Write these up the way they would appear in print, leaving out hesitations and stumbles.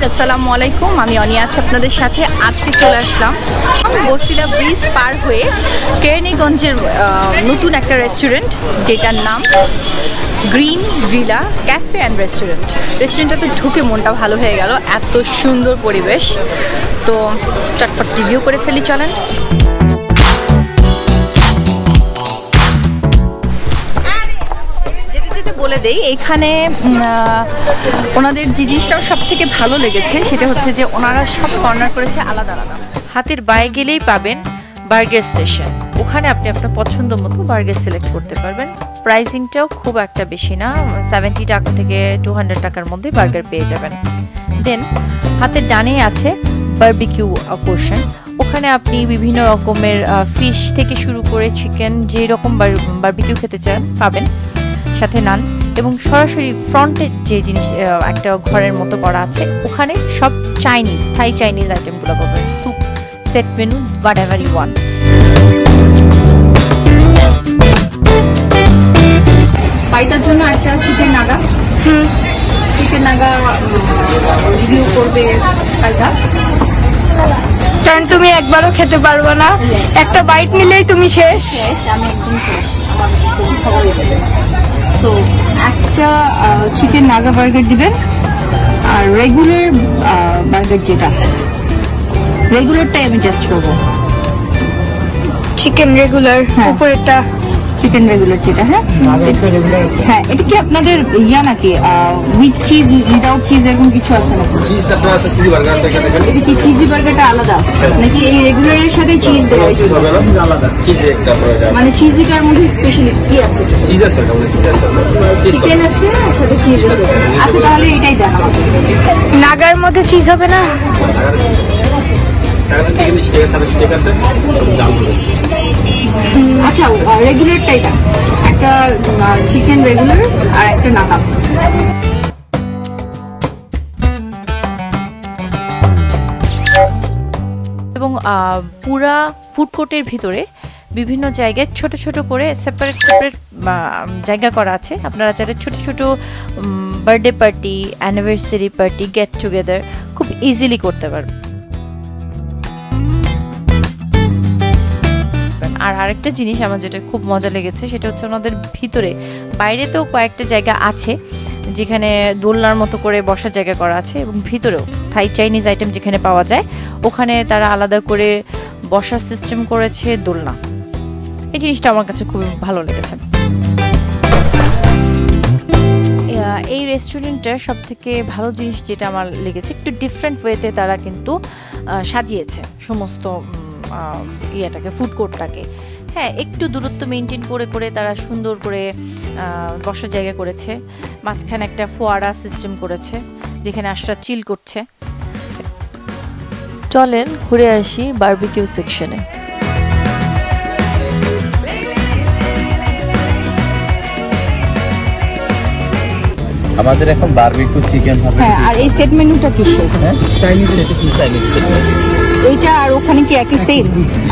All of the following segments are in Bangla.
আসসালামু আলাইকুম, আমি অনিয়া আছি আপনাদের সাথে। আজকে চলে আসলাম বসিলা ব্রিজ পার হয়ে কেরানীগঞ্জের নতুন একটা রেস্টুরেন্ট, যেটার নাম green villa cafe and restaurant. রেস্টুরেন্টটাতে ঢুকে মনটা ভালো হয়ে গেল, এত সুন্দর পরিবেশ। তো চটপট রিভিউ করে ফেলি, চলেন। বলে দেই, এইখানে ওনাদের যে জিনিসটাও সব থেকে ভালো লেগেছে সেটা হচ্ছে যে ওনারা সব কর্নার করেছে আলাদা আলাদা। হাতের বায়ে গেলেই পাবেন বার্গার স্টেশন, ওখানে আপনি আপনার পছন্দ মতো বার্গার সিলেক্ট করতে পারবেন। প্রাইসিংটাও খুব একটা বেশি না, 70 টাকা থেকে 200 টাকার মধ্যে বার্গার পেয়ে যাবেন। দেন হাতের ডানে আছে বারবিকিউ পোর্শন, ওখানে আপনি বিভিন্ন রকমের ফিশ থেকে শুরু করে চিকেন, যেই রকম বারবিকিউ খেতে চান পাবেন, সাথে নান। এবং সরাসরি ফ্রন্টে যে জিনিস একটা ঘরের মতো করা আছে, ওখানে সব চাইনিজ, থাই চাইনিজ আইটেমগুলো পাবেন, soup, set menu, whatever you want. পাইতার জন্য একটা chicken naga, chicken naga review করবে পাইতা। কারণ তুমি একবারও খেতে পারবো না, একটা বাইট নিলেই তুমি শেষ। আমি একদম শেষ, আমার খাবার দেবে। তো একটা চিকেন নাগা বার্গার দিবেন, আর রেগুলার বার্গার, যেটা রেগুলারটাই আমি টেস্ট করবো। চিকেন রেগুলার, উপরেরটা চিকেন রেগুলার যেটা। হ্যাঁ হ্যাঁ, এটা কি আপনাদের ইয়া নাকি উইথ চিজ, উইদাউট চিজ এরকম কিছু আছে নাকি? চিজ আপনার আছে, চিজি বার্গার আছে এখানে। এটা কি চিজি বার্গারটা আলাদা নাকি এই রেগুলারের সাথে চিজ দেওয়া আলাদা? চিজ একটা মানে চিজিটার মধ্যে স্পেশালি কি আছে? চিজ আছে, ওটা চিজ আছে, চিকেন আছে আর সাথে চিজ আছে। আচ্ছা, তাহলে এটাই দেন। নাগার মধ্যে চিজ হবে না? চিকেন স্টেক আছে, স্টেক আছে, জাল করে। আচ্ছা, রেগুলারটাই দেন, একটা চিকেন রেগুলার আর একটা নাগা। এবং পুরা ফুড কোর্টের ভিতরে বিভিন্ন জায়গায় ছোট ছোট করে সেপারেট সেপারেট জায়গা করা আছে। আপনারা যারা ছোট ছোট birthday party, anniversary party, get together খুব ইজিলি করতে পারবেন। আর আরেকটা জিনিস আমার যেটা খুব মজা লেগেছে সেটা হচ্ছে ওনাদের ভিতরে, বাইরে তো কয়েকটা জায়গা আছে যেখানে দোলনার মতো করে বসার জায়গা করা আছে, এবং ভিতরেও থাই চাইনিজ আইটেম যেখানে পাওয়া যায় ওখানে তারা আলাদা করে বসার সিস্টেম করেছে, দোলনা। এই জিনিসটা আমার কাছে খুবই ভালো লেগেছে। এই রেস্টুরেন্টের সব থেকে ভালো জিনিস যেটা আমার লেগেছে, একটু ডিফারেন্ট ওয়েতে তারা কিন্তু সাজিয়েছে সমস্ত ইয়েটাকে, ফুড কোর্টটাকে। হ্যাঁ, একটু দূরত্ব মেনটেন করে করে তারা সুন্দর করে বসার জায়গা করেছে। মাঝখানে একটা ফোয়ারা সিস্টেম করেছে যেখানে আসরা চিল করছে। চলেন ঘুরে আসি বারবিকিউ সেকশনে। আমাদের এখন বারবিকিউ চিকেন হবে। হ্যাঁ, আর এই সেট মেনুটা কিসের? Chinese set, Chinese set. এইটা আর ওখানে কি একই সেম?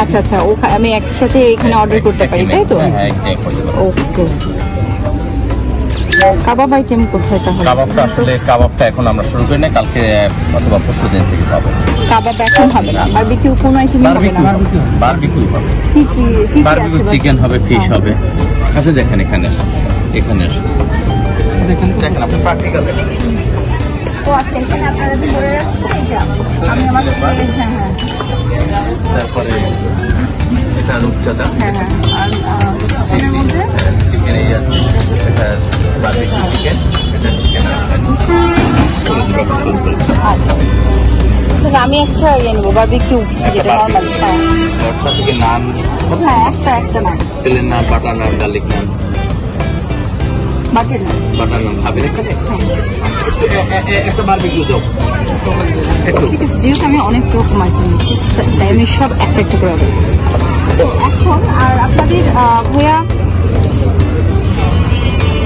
আচ্ছা আচ্ছা, আমি একসাথে এখানে অর্ডার করতে পারি, তাই তো? হ্যাঁ, একদম করতে পারি। ওকে। কাবাব আইটেম কোথায় তাহলে? কাবাবটা আসলে কাবাবটা এখন আমরা শুরু করি না, কালকে অথবা পরশুদিন থেকে পাবো। কাবাব এখন হবে না, বারবিকিউ কোন আইটেম হবে না? বারবিকিউ হবে। কি কি কি বারবিকিউ চিকেন হবে, ফিশ হবে। আপনি দেখেন এখানে, এখানে আসুন, দেখেন আপনি প্র্যাকটিক্যাল দেখেন। ও আচ্ছা, এখানে আপনারা যে বলে রাখছেন এটা আমি আমাদের। হ্যাঁ হ্যাঁ, তারপরে এটা রূপচাঁদা। হ্যাঁ হ্যাঁ, আর চিকেনের মধ্যে চিকেন এই আছে, এটা বারবিকিউ চিকেন, এটা চিকেন আফগানি। আচ্ছা, তাহলে আমি একটা ইয়ে নেবো, বারবিকিউ যেটা নরমাল। হ্যাঁ, তার থেকে নান। হ্যাঁ, একটা নান, তেলের নান, বাটার নান, গার্লিক নান, বাটার নান। বাটার নান খাবেন এখানে? একটা বারবিকিউ দাও। ঠিক আছে, যেহেতু আমি অনেক রকম আইটেম নিচ্ছি তাই আমি সব একটা একটা করে অর্ডার করছি। তো এখন আর আপনাদের ভাইয়া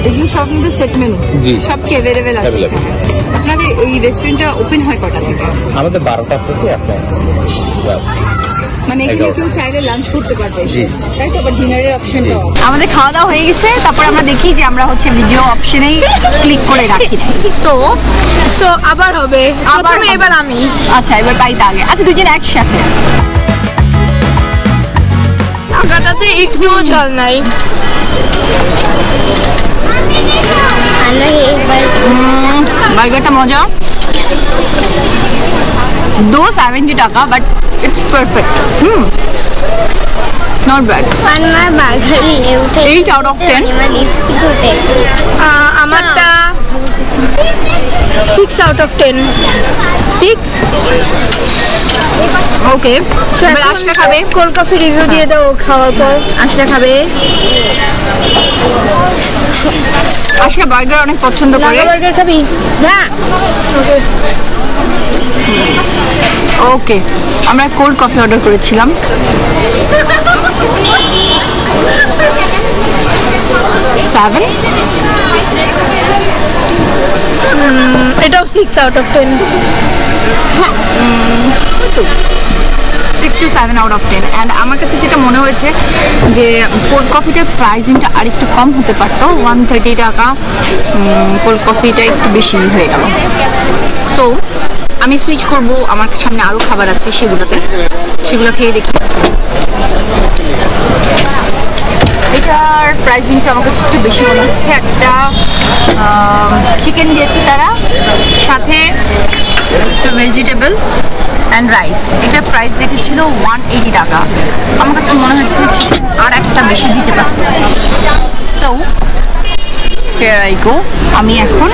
এগুলো সব কিন্তু সেট মেনু, সব কি অ্যাভেলেবেল আছে? আপনাদের এই রেস্টুরেন্টটা ওপেন হয় কটা থেকে? আমাদের 12টা থেকে 1টা। মানে এখানে কেউ চাইলে লাঞ্চ করতে পারবে, জি। তাই তো? আবার ডিনারের অপশনটাও। আমাদের খাওয়া দাওয়া হয়ে গেছে, তারপর আমরা দেখি যে আমরা হচ্ছে ভিডিও অপশনেই ক্লিক করে রাখি। তো আবার হবে, আবার প্রথমে এবার আমি। আচ্ছা, এবার পাইতে আগে। আচ্ছা, দুজন একসাথে। টাকাটাতে একটুও ঝাল নাই। বার্গারটা মজা, দো 70 টাকা, but it's perfect. Not bad. 8 out of 10। আমারটা 6 out of 10। 6। ওকে, এবার আশটা খাবে। কোল্ড কফি রিভিউ দিয়ে দাও খাওয়ার পর। আশটা খাবে। আশা বার্গার অনেক পছন্দ করে। বার্গার খাবি? না। ওকে, আমরা কোল্ড কফি অর্ডার করেছিলাম। এটাও 6 out of 10। 6 to 7 out of 10। And আমার কাছে যেটা মনে হয়েছে যে কোল্ড কফিটার প্রাইসিংটা আর একটু কম হতে পারতো। 130 টাকা কোল্ড কফিটা একটু বেশি হয়ে গেল। সো আমি সুইচ করব, আমার সামনে আরও খাবার আছে, সেগুলো খেয়ে দেখি। এটার প্রাইসিংটা আমার কাছে একটু বেশি মনে হচ্ছে। একটা চিকেন দিয়েছে তারা, সাথে ভেজিটেবল অ্যান্ড রাইস। এটার প্রাইস রেখেছিল 180 টাকা। আমার কাছে মনে হচ্ছে আর একটা বেশি দিতে পারত। So here I go. আমি এখন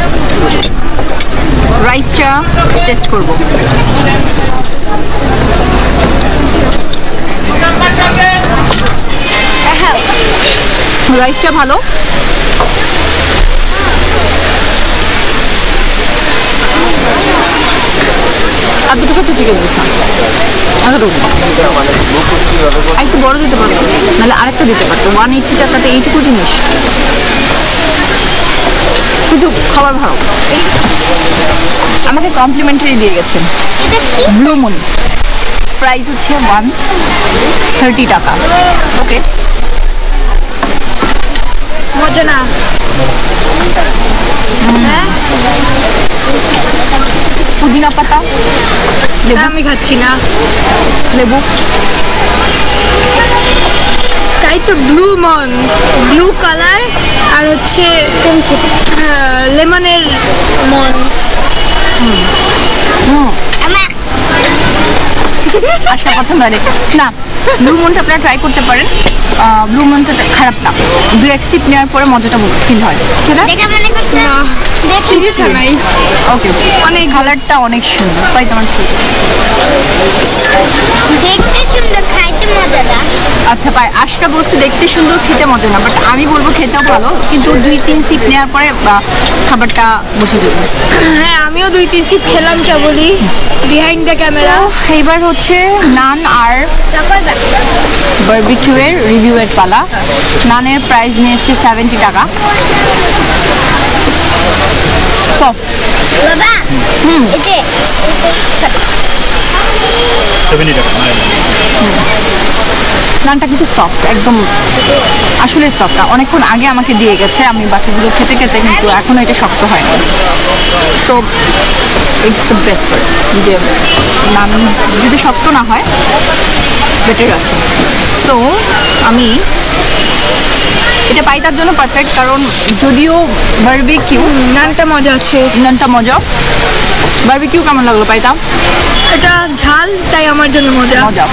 রাইসটা টেস্ট করব। রাইসটা ভালো। আর দুটো একটু চিকেন দিচ্ছি, এতটুকু একটু বড় দিতে পারতো, নাহলে আরেকটা দিতে পারতো। 180 টাকাতে এইটুকু জিনিস, কিন্তু খাবার ভালো। আমাকে কমপ্লিমেন্টারি দিয়ে গেছেন ব্লু মুন। প্রাইস হচ্ছে 130 টাকা। ওকে, মজা না? পুদিনা পাতা, লেবু। আমি খাচ্ছি না। লেবু, তাই তো। ব্লু কালার আর হচ্ছে লেমনের মন। আশা পছন্দ হয় না। ব্লু মুনটা আপনারা ট্রাই করতে পারেন। ব্লু মুনটা খারাপ না, 2 সিপ নেওয়ার পরে মজাটা ফিল হয়। নাই। ওকে, অনেক কালারটা অনেক সুন্দর, তাই তোমার ছবি। দেখতে সুন্দর, খাইতে মজা না। আচ্ছা ভাই, আশটা বলছে দেখতে সুন্দর, খেতে মজা না, বাট আমি বলবো খেতেও ভালো, কিন্তু 2-3 সিপ নেওয়ার পরে খাবারটা বুঝে যাবে। হ্যাঁ, আমিও 2-3 সিপ খেলাম কেবলই বিহাইন্ড দ্য ক্যামেরা। এইবার হচ্ছে নান আর বারবিকিউ এর রিভিউয়ের পালা। নানের প্রাইস নিয়েছে 70 টাকা। বাবা, এতে 70 টাকা। নানটা কিন্তু সফট, একদম আসলে সফট। অনেকক্ষণ আগে আমাকে দিয়ে গেছে, আমি বাকিগুলো খেতে খেতে কিন্তু এখনো এটা শক্ত হয়নি। So it's the best part, যে নান যদি শক্ত না হয় বেটার আছে। সো আমি এটা পাইতার জন্য পারফেক্ট, কারণ যদিও বারবিকিউ নানটা মজা আছে। নানটা মজা। বারবিকিউ কেমন লাগলো পাইতা? এটা ঝাল, তাই আমার জন্য মজা। মজা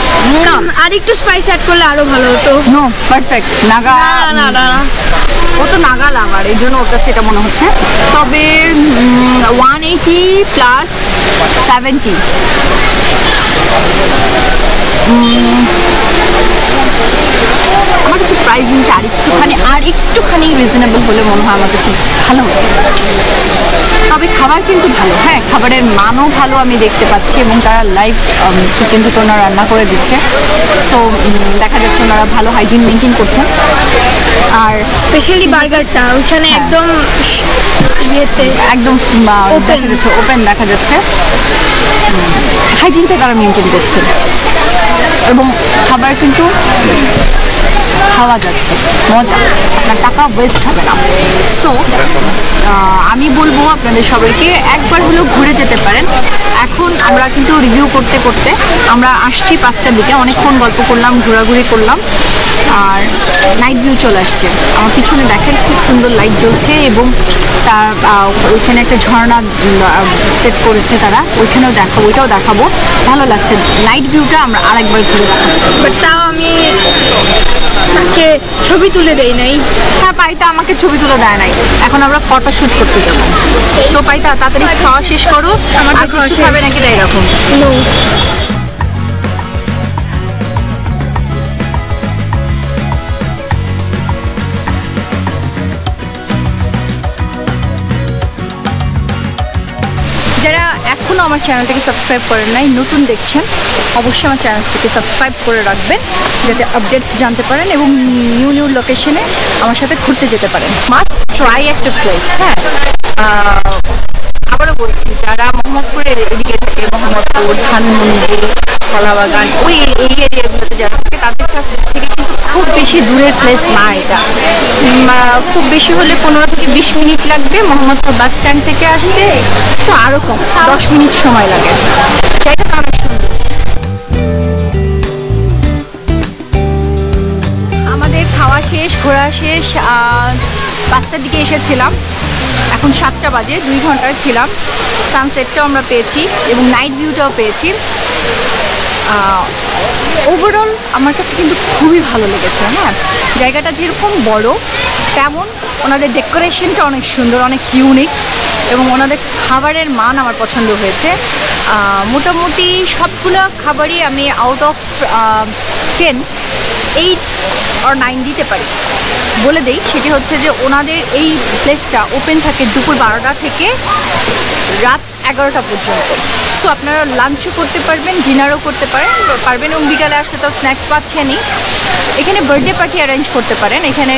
না, আর একটু স্পাইস অ্যাড করলে আরো ভালো হতো। No perfect. নাগা, না, ও তো নাগা লাভার, এই জন্য ওর কাছে এটা মনে হচ্ছে। তবে 180 প্লাস 70 আমার কাছে প্রাইসিংটা আর একটুখানি রিজনেবল হলে মনে হয় আমার কাছে ভালো হতো। তবে খাবার কিন্তু ভালো, হ্যাঁ খাবারের মানও ভালো আমি দেখতে পাচ্ছি, এবং তারা লাইভ কিচেন থেকে ওনারা রান্না করে দিচ্ছে। সো দেখা যাচ্ছে ওনারা ভালো হাইজিন মেনটেন করছেন। আর স্পেশালি বার্গারটা ওখানে একদম একদম ওপেন দেখা যাচ্ছে। হাইজিনটা তারা মেনটেন করছে। এবং খাবার কিন্তু খাওয়া যাচ্ছে, মজা, আপনার টাকা ওয়েস্ট হবে না। সো আমি বলবো আপনাদের সবাইকে একবার হলেও ঘুরে যেতে পারেন। এখন আমরা কিন্তু রিভিউ করতে করতে আমরা আসছি 5টার দিকে, অনেকক্ষণ গল্প করলাম, ঘোরাঘুরি করলাম, আর নাইট ভিউ চলে আসছে। আমার পিছনে দেখেন খুব সুন্দর লাইট জ্বলছে এবং তার ওইখানে একটা ঝর্ণা সেট করেছে তারা, ওইখানেও দেখাবো, ওইটাও দেখাবো। ভালো লাগছে নাইট ভিউটা, আমরা আরেকবার ঘুরে দেখাবো। বাট তাও আমি তাকে ছবি তুলে দেই নাই। হ্যাঁ, পাইতা আমাকে ছবি তুলে দেয় নাই। এখন আমরা ফটো শুট করতে যাবো। সো পাইতা তাড়াতাড়ি খাওয়া শেষ করো। আমার তো আর খাওয়া কিছু শেষ। খাবে নাকি এরকম? নো, যারা এখনও আমার চ্যানেলটাকে সাবস্ক্রাইব করেন নাই, নতুন দেখছেন, অবশ্যই আমার চ্যানেলটাকে সাবস্ক্রাইব করে রাখবেন যাতে আপডেটস জানতে পারেন এবং নিউ নিউ লোকেশনে আমার সাথে ঘুরতে যেতে পারেন। মাস্ট ট্রাই একটা প্লেস। হ্যাঁ, আবারও বলছি, যারা মোহাম্মদপুরের এদিকে থাকে, মোহাম্মদপুর, ধানমন্ডি, কলাবাগান, ওই এই এরিয়াগুলোতে যারা থাকে তাদের থেকে কিন্তু খুব বেশি দূরের প্লেস না এটা। খুব বেশি হলে 15 থেকে 20 মিনিট লাগবে মোহাম্মদপুর বাস স্ট্যান্ড থেকে আসতে, তো আরও কম, 10 মিনিট সময় লাগে। জায়গাটা অনেক সুন্দর। আমাদের খাওয়া শেষ, ঘোরা শেষ, 5টার দিকে এসেছিলাম, এখন 7টা বাজে, 2 ঘন্টার ছিলাম। সানসেটটাও আমরা পেয়েছি এবং নাইট ভিউটাও পেয়েছি। ওভারঅল আমার কাছে কিন্তু খুবই ভালো লেগেছে। হ্যাঁ, জায়গাটা যেরকম বড় তেমন ওনাদের ডেকোরেশনটা অনেক সুন্দর, অনেক ইউনিক, এবং ওনাদের খাবারের মান আমার পছন্দ হয়েছে। মোটামুটি সবগুলো খাবারই আমি আউট অফ 10 8 or 9 দিতে পারি। বলে দেই, সেটি হচ্ছে যে ওনাদের এই প্লেসটা ওপেন থাকে দুপুর 12টা থেকে রাত 11টা পর্যন্ত। সো আপনারা লাঞ্চও করতে পারবেন, ডিনারও করতে পারবেন এবং বিকালে আসলে তো স্ন্যাক্স পাচ্ছেনই। এখানে বার্থডে পার্টি অ্যারেঞ্জ করতে পারেন। এখানে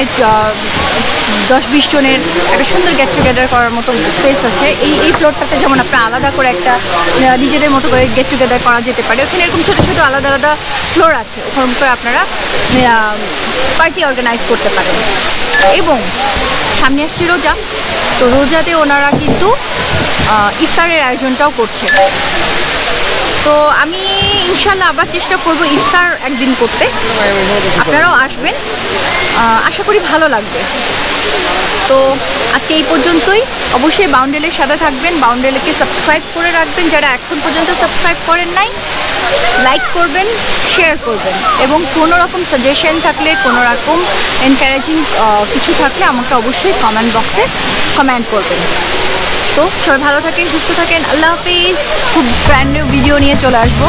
10-20 জনের একটা সুন্দর গেট টুগেদার করার মতো স্পেস আছে। এই ফ্লোরটাতে যেমন আপনার আলাদা করে একটা নিজেদের মতো করে গেট টুগেদার করা যেতে পারে। ওখানে এরকম ছোটো ছোটো আলাদা আলাদা ফ্লোর আছে, ওখান করে আপনারা পার্টি অর্গানাইজ করতে পারেন। এবং সামনে আসছে রোজা, তো রোজাতে ওনারা কিন্তু ইফতারের আয়োজনটাও করছে। তো আমি ইনশাল্লাহ আবার চেষ্টা করব ইফতার একদিন করতে, আপনারাও আসবেন, আশা করি ভালো লাগবে। তো আজকে এই পর্যন্তই। অবশ্যই বাউন্ডেলের সাথে থাকবেন, বাউন্ডেলকে সাবস্ক্রাইব করে রাখবেন যারা এখন পর্যন্ত সাবস্ক্রাইব করেন নাই, লাইক করবেন, শেয়ার করবেন, এবং কোনো রকম সাজেশন থাকলে, কোনো রকম এনকারেজিং কিছু থাকলে আমাকে অবশ্যই কমেন্ট বক্সে কমেন্ট করবেন। তো সবাই ভালো থাকেন, সুস্থ থাকেন, আল্লাহ হাফিজ। খুব ব্র্যান্ড নিউ ভিডিও নিয়ে চলে আসবো।